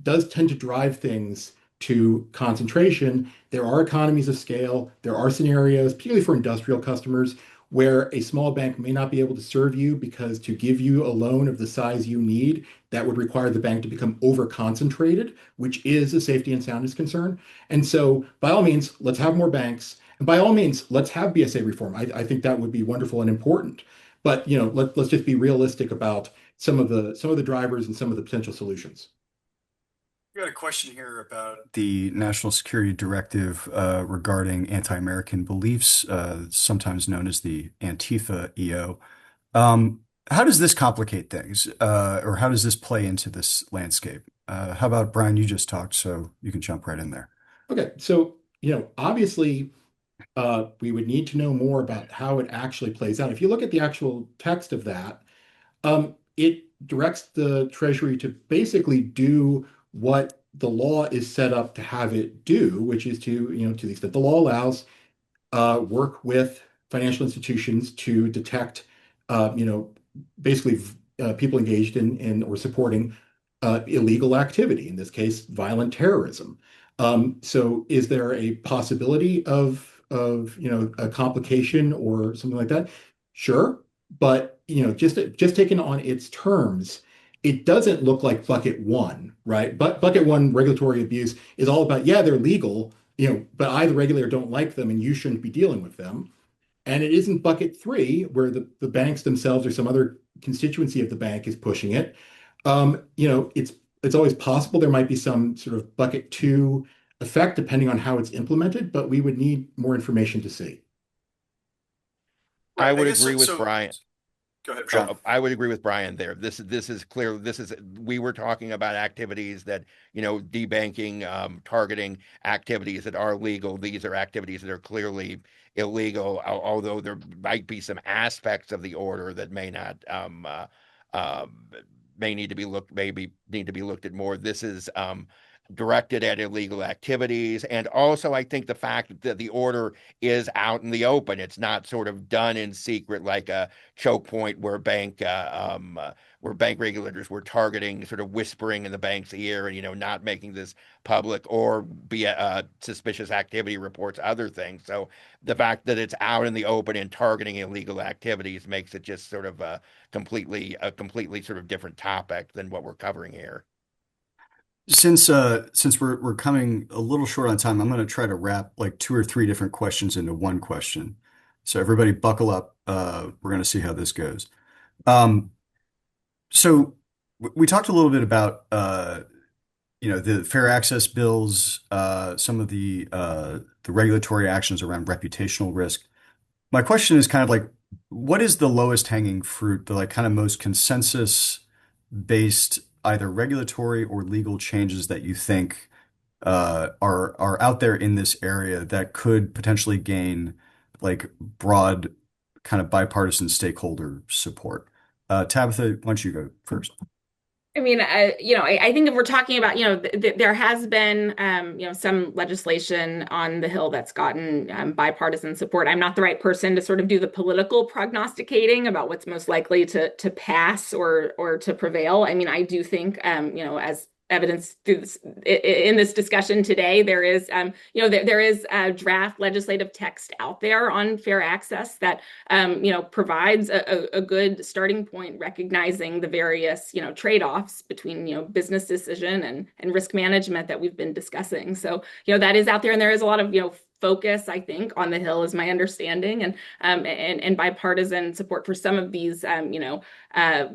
does tend to drive things to concentration. There are economies of scale. There are scenarios, particularly for industrial customers, where a small bank may not be able to serve you, because to give you a loan of the size you need, that would require the bank to become over-concentrated, which is a safety and soundness concern. And so, by all means, let's have more banks. And by all means, let's have BSA reform. I think that would be wonderful and important. But let's just be realistic about some of the drivers and some of the potential solutions. We got a question here about the National Security Directive regarding anti-American beliefs, sometimes known as the Antifa EO. How does this complicate things, or how does this play into this landscape? How about, Brian, you just talked, so you can jump right in there. Okay, so obviously, we would need to know more about how it actually plays out. If you look at the actual text of that, it directs the Treasury to basically do what the law is set up to have it do, which is to the extent the law allows, work with financial institutions to detect, basically people engaged in or supporting illegal activity, in this case, violent terrorism. So is there a possibility of a complication or something like that? Sure. But just taken on its terms, it doesn't look like bucket one, right? But bucket one, regulatory abuse, is all about, yeah, they're legal, but I, the regulator, don't like them, and you shouldn't be dealing with them. And it isn't bucket three, where the banks themselves or some other constituency of the bank is pushing it. It's always possible there might be some sort of bucket two effect depending on how it's implemented, but we would need more information to see. I would agree with Brian. Go ahead, Sean. I would agree with Brian there. This is clear. We were talking about activities that, debanking, targeting activities that are legal. These are activities that are clearly illegal, although there might be some aspects of the order that may not, may need to be looked at more. This is directed at illegal activities. And also, I think the fact that the order is out in the open, it's not sort of done in secret like a choke point where bank regulators were targeting, sort of whispering in the bank's ear and, not making this public or be suspicious activity reports, other things. So the fact that it's out in the open and targeting illegal activities makes it just sort of a completely sort of different topic than what we're covering here. Since we're coming a little short on time, I'm going to try to wrap like two or three different questions into one question. So everybody buckle up. We're going to see how this goes. Um, so we talked a little bit about the fair access bills, some of the regulatory actions around reputational risk. My question is kind of like, what is the lowest hanging fruit, the like kind of most consensus based either regulatory or legal changes that you think are out there in this area that could potentially gain like broad kind of bipartisan stakeholder support? Tabitha, why don't you go first? I mean, I think if we're talking about, there has been, some legislation on the Hill that's gotten bipartisan support. I'm not the right person to sort of do the political prognosticating about what's most likely to pass or to prevail. I mean, I do think, as evidence through this, in this discussion today, there is a draft legislative text out there on fair access that provides a good starting point, recognizing the various, trade-offs between, business decision and risk management that we've been discussing. So, that is out there, and there is a lot of, focus, I think, on the Hill, is my understanding, and bipartisan support for some of these,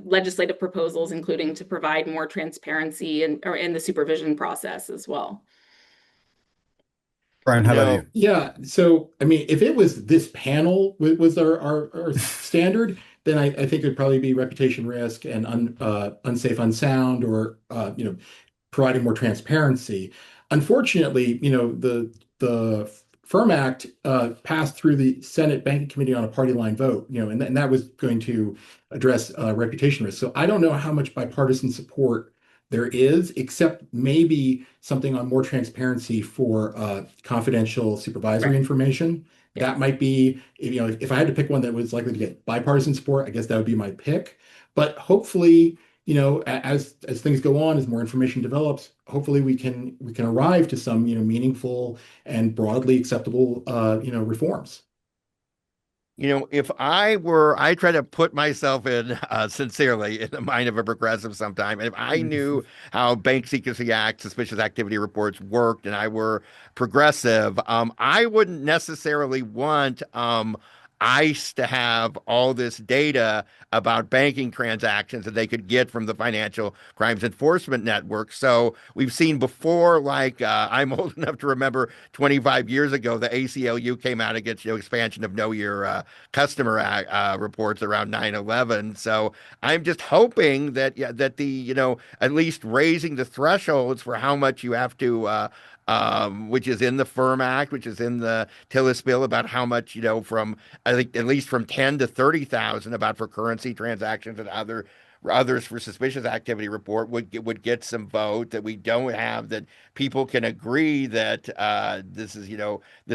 legislative proposals, including to provide more transparency or in the supervision process as well. Brian, You how about know, you? Yeah. So, I mean, if it was this panel was our standard, then I think it'd probably be reputation risk and unsafe, unsound, or providing more transparency. Unfortunately, the Firm Act passed through the Senate Banking Committee on a party line vote, and that was going to address reputation risk. So I don't know how much bipartisan support there is, except maybe something on more transparency for confidential supervisory Right. information. Yeah. That might be, if I had to pick one that was likely to get bipartisan support, I guess that would be my pick. But hopefully, as things go on, as more information develops, hopefully we can arrive to some, meaningful and broadly acceptable, reforms. I try to put myself in sincerely in the mind of a progressive sometime. And if I knew how Bank Secrecy Act suspicious activity reports worked and I were progressive, I wouldn't necessarily want ICE to have all this data about banking transactions that they could get from the Financial Crimes Enforcement Network. So we've seen before, like I'm old enough to remember 25 years ago, the ACLU came out against expansion of Know Your Customer reports around 9/11. So I'm just hoping that yeah, that the at least raising the thresholds for how much you have to which is in the Firm Act, which is in the Tillis bill about how much, from I think at least from 10 to 30,000 about for currency transactions and others for suspicious activity report would get some vote that we don't have, that people can agree that this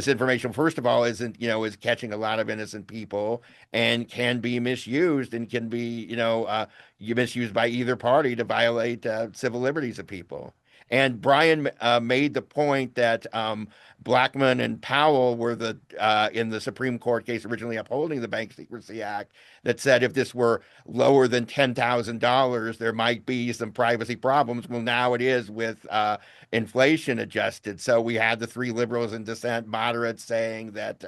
information, first of all, isn't, is catching a lot of innocent people and can be misused and can be, misused by either party to violate civil liberties of people. And Brian made the point that Blackmun and Powell were in the Supreme Court case originally upholding the Bank Secrecy Act, that said if this were lower than $10,000, there might be some privacy problems. Well, now it is with inflation adjusted. So we had the three liberals in dissent, moderates, saying that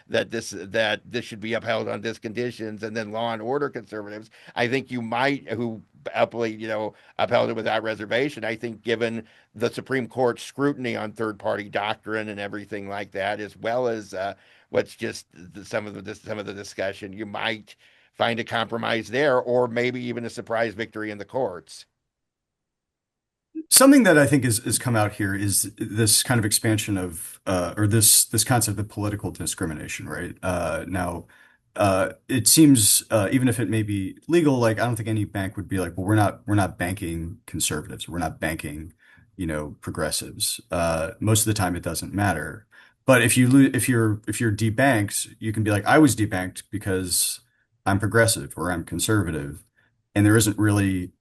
this should be upheld on these conditions, and then law and order conservatives, I think you might who happily, upheld it without reservation. I think given the Supreme Court scrutiny on third party doctrine and everything like that, as well as what's just some of the discussion, you might find a compromise there, or maybe even a surprise victory in the courts. Something that I think is come out here is this kind of expansion of or this concept of political discrimination, right? Now, it seems even if it may be legal, like I don't think any bank would be like, well, we're not banking conservatives, we're not banking progressives. Most of the time, it doesn't matter. But if you're debanked, you can be like, I was debanked because I'm progressive or I'm conservative, and there isn't really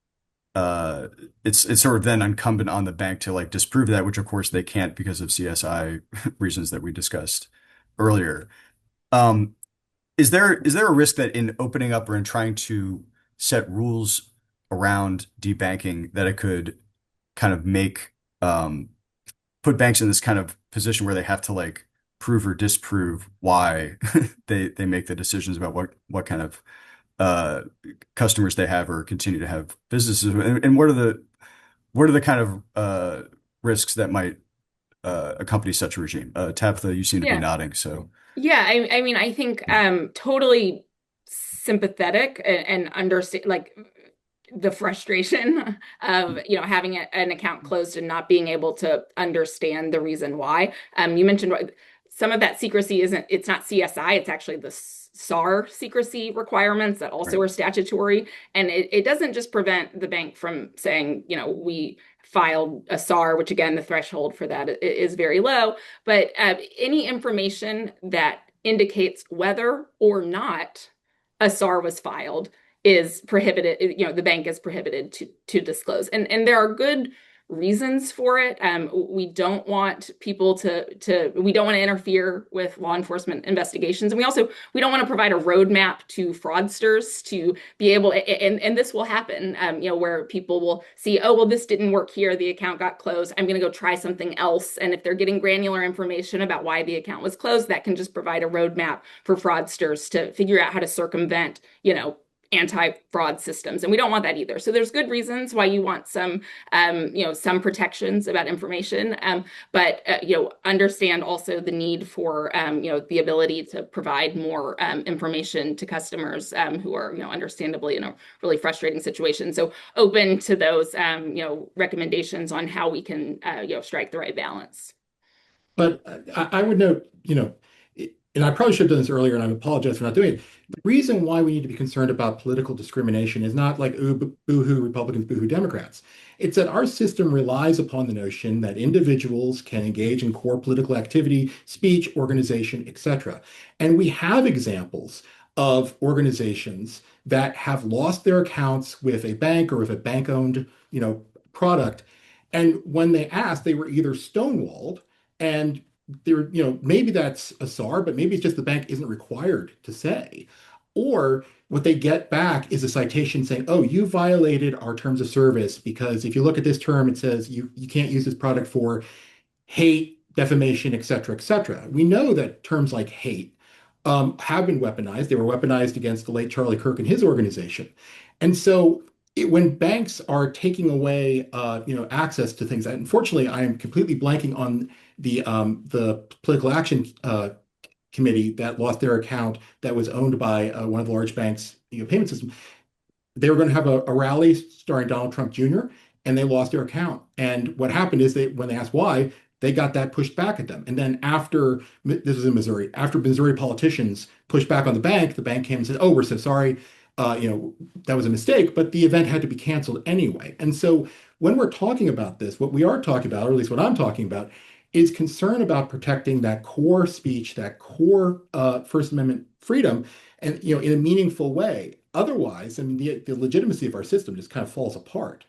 uh, it's sort of then incumbent on the bank to like disprove that, which of course they can't because of CSI reasons that we discussed earlier. Um, is there a risk that in opening up or in trying to set rules around debanking that it could kind of make put banks in this kind of position where they have to like prove or disprove why they make the decisions about what kind of uh customers they have or continue to have businesses and what are the kind of risks that might accompany such a regime? Tabitha, you seem to be Yeah. nodding, so Yeah, I mean, I think totally sympathetic and understand like the frustration of having an account closed and not being able to understand the reason why. You mentioned some of that secrecy it's not CSI, it's actually the SAR secrecy requirements that also right. are statutory. And it doesn't just prevent the bank from saying, we filed a SAR, which again, the threshold for that is very low, but any information that indicates whether or not a SAR was filed is prohibited. The bank is prohibited to disclose, and there are good reasons for it. We don't want people we don't want to interfere with law enforcement investigations, and we don't want to provide a roadmap to fraudsters to be able, and this will happen, where people will see, oh well, this didn't work here, the account got closed, I'm going to go try something else. And if they're getting granular information about why the account was closed, that can just provide a roadmap for fraudsters to figure out how to circumvent anti-fraud systems, and we don't want that either. So there's good reasons why you want some protections about information, but understand also the need for the ability to provide more information to customers who are understandably in a really frustrating situation. So open to those recommendations on how we can strike the right balance. But I would note, and I probably should have done this earlier, and I apologize for not doing it. The reason why we need to be concerned about political discrimination is not like, ooh, boo-hoo Republicans, boo-hoo Democrats. It's that our system relies upon the notion that individuals can engage in core political activity, speech, organization, etc. And we have examples of organizations that have lost their accounts with a bank or with a bank-owned, product. And when they asked, they were either stonewalled and there, maybe that's a SAR, but maybe it's just the bank isn't required to say. Or what they get back is a citation saying, oh, you violated our terms of service because if you look at this term, it says you can't use this product for hate, defamation, et cetera, et cetera. We know that terms like hate have been weaponized. They were weaponized against the late Charlie Kirk and his organization. And so when banks are taking away, access to things, unfortunately, I am completely blanking on the political action committee that lost their account that was owned by one of the large banks, payment system. They were going to have a rally starring Donald Trump Jr. and they lost their account. And what happened is when they asked why, they got that pushed back at them. And then this was in Missouri, after Missouri politicians pushed back on the bank came and said, oh, we're so sorry. That was a mistake, but the event had to be canceled anyway. And so when we're talking about this, what we are talking about, or at least what I'm talking about, is concern about protecting that core speech, that core First Amendment freedom, and in a meaningful way. Otherwise, I mean, the legitimacy of our system just kind of falls apart.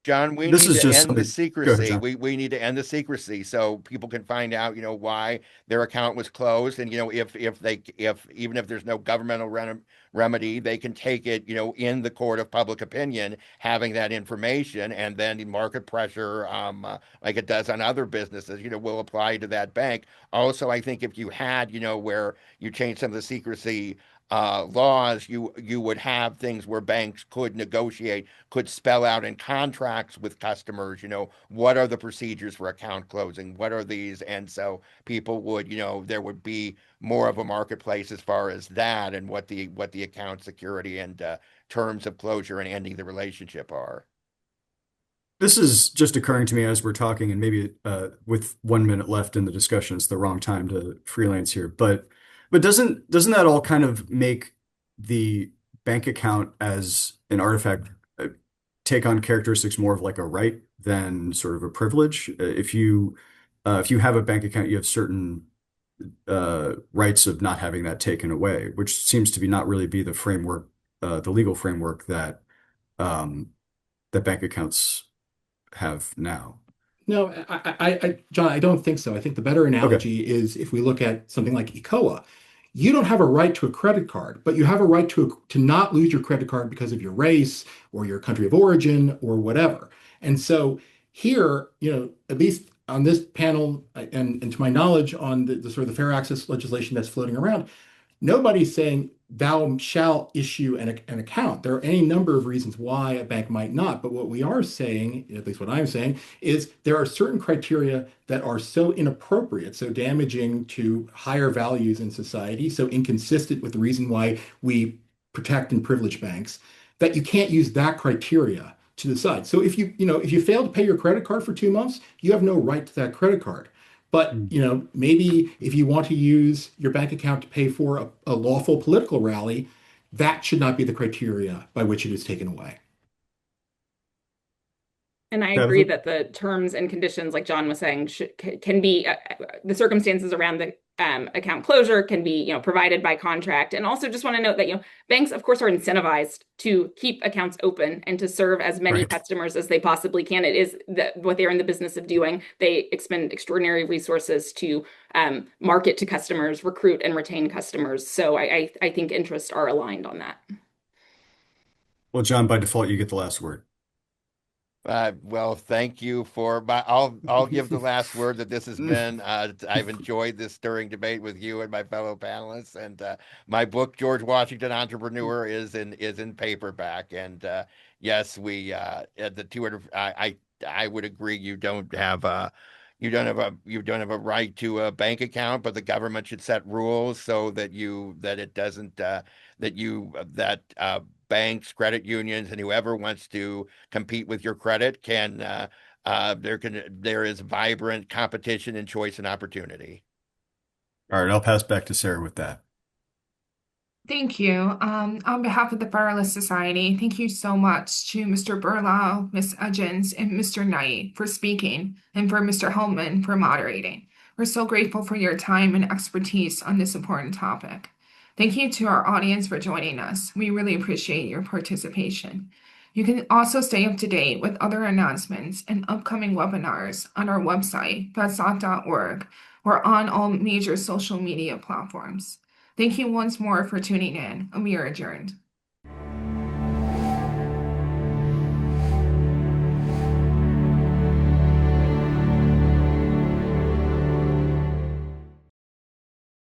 John, we This need is to just end the something. Go ahead, secrecy. John. We need to end the secrecy so people can find out, why their account was closed, and if even if there's no governmental remedy, they can take it, in the court of public opinion, having that information, and then market pressure, like it does on other businesses, will apply to that bank. Also, I think if you had, where you change some of the secrecy laws, you would have things where banks could negotiate, could spell out in contracts with customers, what are the procedures for account closing? What are these? And so people would, there would be more of a marketplace as far as that and what the account security and terms of closure and ending the relationship are. This is just occurring to me as we're talking, and maybe with 1 minute left in the discussion, it's the wrong time to freelance here. But doesn't that all kind of make the bank account as an artifact take on characteristics more of like a right than sort of a privilege. If you have a bank account, you have certain rights of not having that taken away, which seems to be not really be the framework, the legal framework that that bank accounts have now. No, John, I don't think so. I think the better Okay. analogy is if we look at something like ECOA. You don't have a right to a credit card, but you have a right to not lose your credit card because of your race or your country of origin or whatever. And so here, at least on this panel, and to my knowledge on the sort of the fair access legislation that's floating around, nobody's saying thou shall issue an account. There are any number of reasons why a bank might not, but what we are saying, at least what I'm saying, is there are certain criteria that are so inappropriate, so damaging to higher values in society, so inconsistent with the reason why we protect and privilege banks, that you can't use that criteria to decide. So if you fail to pay your credit card for 2 months, you have no right to that credit card. But Mm. maybe if you want to use your bank account to pay for a lawful political rally, that should not be the criteria by which it is taken away. And I agree Tabitha? that the terms and conditions, like John was saying, can be the circumstances around the account closure can be, provided by contract. And also, just want to note that banks, of course, are incentivized to keep accounts open and to serve as many Right. customers as they possibly can. It is what they're in the business of doing. They expend extraordinary resources to market to customers, recruit and retain customers. So I think interests are aligned on that. Well, John, by default, you get the last word. Well, thank you for I'll give the last word that this has been. I've enjoyed this stirring debate with you and my fellow panelists, and my book, George Washington Entrepreneur, is in paperback. And yes, we at the 200. I would agree. You don't have a right to a bank account, but the government should set rules so that it doesn't that banks, credit unions, and whoever wants to compete with your credit there is vibrant competition and choice and opportunity. All right, I'll pass back to Sarah with that. Thank you. On behalf of the Federalist Society, thank you so much to Mr. Berlau, Ms. Edgens, and Mr. Knight for speaking, and for Mr. Hellman for moderating. We're so grateful for your time and expertise on this important topic. Thank you to our audience for joining us. We really appreciate your participation. You can also stay up to date with other announcements and upcoming webinars on our website, fedsoc.org, or on all major social media platforms. Thank you once more for tuning in, and we are adjourned.